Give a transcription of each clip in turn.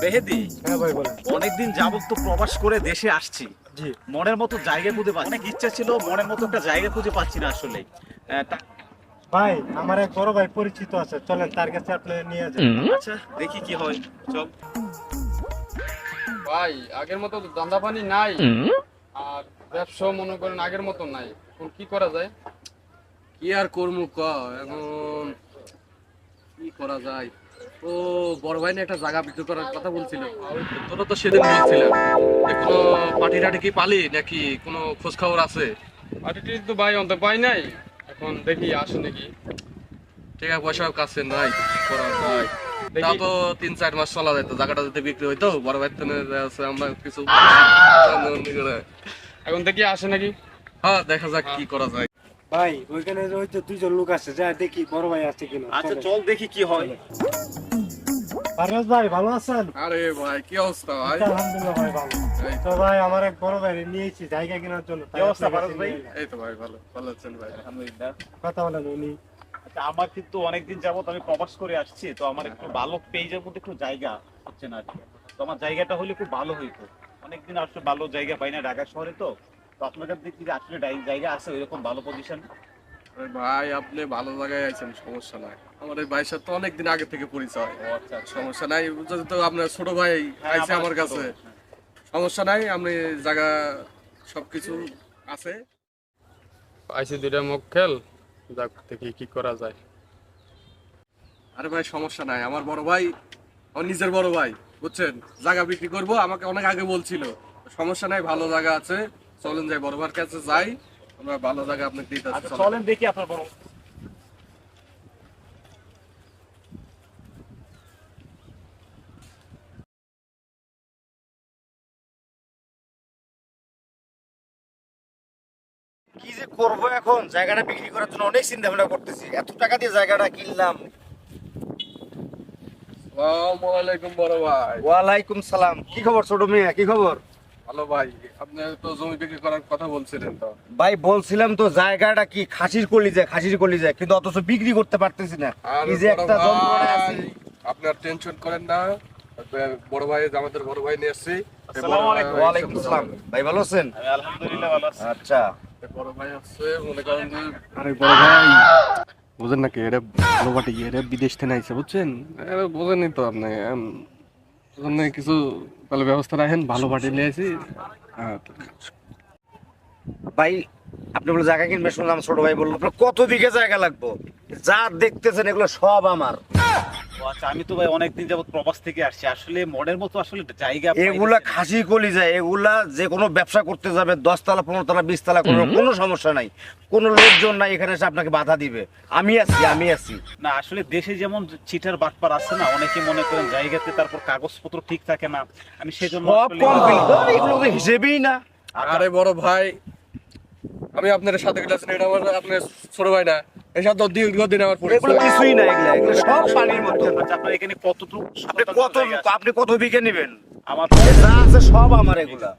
মেহেদি, হ্যাঁ ভাই বলেন। অনেকদিন যাবত তো প্রবাস করে দেশে আসছি। জি মনের মতো জায়গা খুঁজে পাচ্ছি, অনেক ইচ্ছা ছিল, মনের মতো একটা জায়গা খুঁজে পাচ্ছি না আসলে। ভাই, আমার এক বড় ভাই পরিচিত আছে, চলেন তার কাছে আপনি নিয়ে যান। আচ্ছা দেখি কি হয়, চল। ভাই আগের মতো তো ধান্দা পানি নাই, আর ব্যবসা মনে করেন আগের মতো নাই। এখন কি করা যায়? কি আর করবো ক এখন, কি করা যায়? ও বড় ভাই না একটা জায়গা বিক্রি করার কথা বলছিল, তোরা তো সেদিন বলছিলাম যে কোনো পার্টি টাটি কি পালি নাকি, কোনো খোঁজ খবর আছে? পার্টিটি তো ভাই অন্ত পাই নাই, এখন দেখি আসে নাকি। টাকা পয়সাও কাছে নাই, কি করা যায়? তা দেখি। তো 3-4 মাস চলা যেত, জায়গাটা যদি বিক্রি হইতো বড় ভাই তো আমরা কিছু এখন দেখি আসে নাকি। হ্যাঁ দেখা যাক কি করা যায়। ভাই ওইখানে হয়তো দুইজন লোক আছে, যা দেখি বড় ভাই আছে কিনা। আচ্ছা চলেন। চল দেখি কি হয়। পারভেজ ভাই ভালো আছেন? আরে ভাই কি অবস্থা ভাই? আলহামদুলিল্লাহ ভাই ভালো। এই তো ভাই আমার এক বড় ভাই নিয়েছি জায়গা কেনার জন্য। কি অবস্থা পারভেজ ভাই? এই তো ভাই ভালো ভালো আছেন ভাই? আলহামদুলিল্লাহ। কথা বলেন উনি। আচ্ছা, আমার কিন্তু অনেকদিন যাবত আমি প্রবাস করে আসছি, তো আমার একটু ভালো পেজের মধ্যে একটু জায়গা হচ্ছে না আর কি। তো আমার জায়গাটা হলে খুব ভালো হইতো। অনেকদিন আসলে ভালো জায়গা পাই না ঢাকা শহরে, তো তো আপনার কাছে দেখছি যে আসলে জায়গা আছে ওইরকম ভালো পজিশন। আরে ভাই আপনি ভালো জায়গায় আছেন, সমস্যা নাই। আমার এই ভাইয়ের সাথে তো অনেকদিন আগে থেকে পরিচয়। ও আচ্ছা আচ্ছা। সমস্যা নাই, যদি তো আপনার ছোট ভাই হ্যাঁ, আইছে আমার কাছে, সমস্যা নাই। আপনি জায়গা সবকিছু আছে। আইসি দুইটা মুখ খেল, যাক দেখি কি করা যায়। আরে ভাই সমস্যা নাই, আমার বড় ভাই, আমার নিজের বড় ভাই, বুঝছেন, জায়গা বিক্রি করবো আমাকে অনেক আগে বলছিল। সমস্যা নাই, ভালো জায়গা আছে, চলেন যাই বড় ভাইয়ের কাছে যাই, আমরা ভালো জায়গা আপনাকে দিতে আচ্ছা চলেন দেখি আপনার বড়। কি যে করবো এখন, জায়গাটা বিক্রি করার জন্য অনেক চিন্তা ভাবনা করতেছি। এত টাকা দিয়ে জায়গাটা কিনলাম। আসসালামু আলাইকুম বড় ভাই। ওয়ালাইকুম সালাম। কি খবর ছোট মেয়ে, কি খবর? ভালো ভাই, আপনি তো জমি বিক্রি করার কথা বলছিলেন তো? ভাই বলছিলাম তো, জায়গাটা কি খাসির কলিজায়, কিন্তু অথচ বিক্রি করতে পারতেছি না। আর কি যে বড় একটা যন্ত্রণায় আছি। ভাই, আপনার টেনশন করেন না, বড় ভাই আমাদের বড় ভাই নিয়ে আসছি। আসসালামু আলাইকুম। ওয়ালাইকুম সালাম। ভাই ভালো আছেন? আমি আলহামদুলিল্লাহ ভালো আছি। আচ্ছা। বড় ভাই আছে মনে করেন যে, আরে বড় ভাই, বুঝেন নাকি এটা ভালো পাটি, এটা বিদেশ থেকে আইছে বুঝছেন? বোঝেনই তো আপনি, জন্য কিছু তাহলে ব্যবস্থা রাখেন, ভালো পার্টি নিয়ে আসি। ভাই আপনি বলে জায়গা কিনবে শুনলাম, ছোট ভাই বললো। আপনার কত বিঘে জায়গা লাগবে? যা দেখতেছেন এগুলো সব আমার। ও আচ্ছা, আমি তো ভাই অনেকদিন যাবত প্রবাস থেকে আসছি, আসলে মনের মতো আসলে জায়গা এগুলা পাইতেছি না। খাসি কলিজায়, এগুলা যে কোনো ব্যবসা করতে যাবে 10 তলা 15 তলা 20 তলা কোনো সমস্যা নাই, কোনো লোকজন নাই এখানে এসে আপনাকে বাধা দিবে। আমি আছি। না আসলে দেশে যেমন চিটার বাটপার আছে না, অনেকে মনে করেন জায়গাতে তারপর কাগজপত্র ঠিক থাকে না, আমি সেজন্য সব আসলে- কমপ্লিট, এগুলো তো হিসেবেই না। আরে বড় ভাই, আমি আপনার সাথে গেলাম, এটা আমার আপনার ছোট ভাই না, এর সাথে দীর্ঘদিন আমার এগুলো পরিচয়। কিছুই না, এগুলো সব পানির মতো। আচ্ছা আপনার এখানে কতটুকু আপনি কত বিঘে নেবেন? আমার যা আছে সব আমার এগুলা।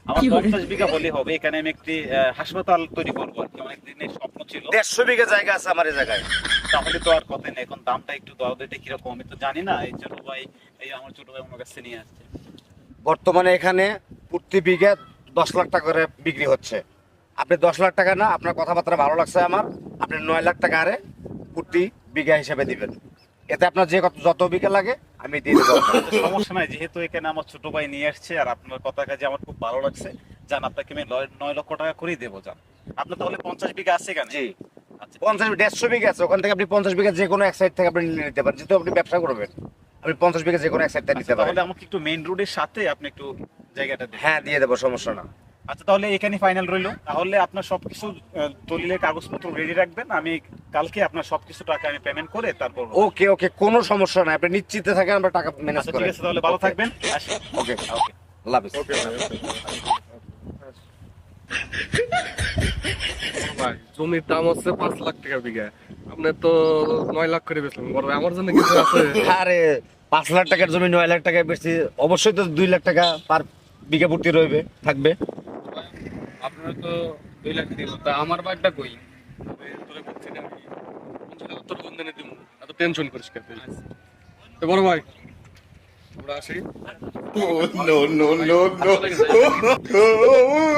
আমার 50 বিঘা হলে হবে। এখানে আমি একটি হাসপাতাল তৈরি করবো আর কি, অনেক দিনের স্বপ্ন ছিল। 150 বিঘে জায়গা আছে আমার এই জায়গায়। তাহলে তো আর কথা নেই, এখন দামটা একটু দরদামটা কিরকম আমি তো জানি না, এই ছোট ভাই, এই আমার ছোট ভাই আমার কাছে নিয়ে আসছে। বর্তমানে এখানে প্রতি বিঘে 10 লাখ টাকা করে বিক্রি হচ্ছে। আপনি 10 লাখ টাকা না, আপনার কথাবার্তা ভালো লাগছে আমার, আপনি 9 লাখ টাকা আরে প্রতি বিঘা হিসেবে দিবেন। এতে আপনার যে যত বিঘা লাগে আমি দিয়ে দেবো। তো সমস্যা নাই, যেহেতু এখানে আমার ছোট ভাই নিয়ে আসছে আর আপনার কথা কাজে আমার খুব ভালো লাগছে, জান আপনাকে আমি 9 লক্ষ টাকা করেই দেবো। জান আপনার তাহলে 50 বিঘা আছে এখানে? জি, আচ্ছা 150 বিঘা আছে, ওখান থেকে আপনি 50 বিঘা যে কোনো এক সাইড থেকে আপনি নিয়ে নিতে পারেন। যেহেতু আপনি ব্যবসা করবেন, আপনি 50 বিঘা যে কোনো এক সাইড থেকে নিতে পারেন। তাহলে আমাকে একটু মেইন রোডের সাথে আপনি একটু জায়গাটা দেন। হ্যাঁ দিয়ে দেবো, সমস্যা না। আচ্ছা তাহলে এখানে ফাইনাল রইলো। তাহলে আপনার সবকিছু দলিলের কাগজপত্র রেডি রাখবেন, আমি কালকে আপনার সবকিছু টাকা আমি পেমেন্ট করে তারপর। ওকে, কোনো সমস্যা নাই, আপনি নিশ্চিন্তে থাকেন, আমরা টাকা ম্যানেজ আচ্ছা করে। ঠিক আছে, তাহলে ভালো থাকবেন, আসি। ওকে, ওকে। আল্লাহ হাফেজ। ভাই জমির দাম হচ্ছে 5 লাখ টাকা বিঘা, আপনি তো 9 লাখ করে বেচলেন। বড় ভাই আমার জন্য কিছু আছে? আরে 5 লাখ টাকার জমি 9 লাখ টাকায় বেশি, অবশ্যই তো 2 লাখ টাকা পার বিঘা প্রতি থাকবে। আপনারা তো 2 লাখ দিল, তা আমার বাড়িটা কই? তোরে বলছি না আমি, 50,000 তোর বন্ধনে দিব, এত টেনশন করিস কেন তুই? তো বড় ভাই আমরা আসি Oh, no, no, no, ভালো লেগেছে। no.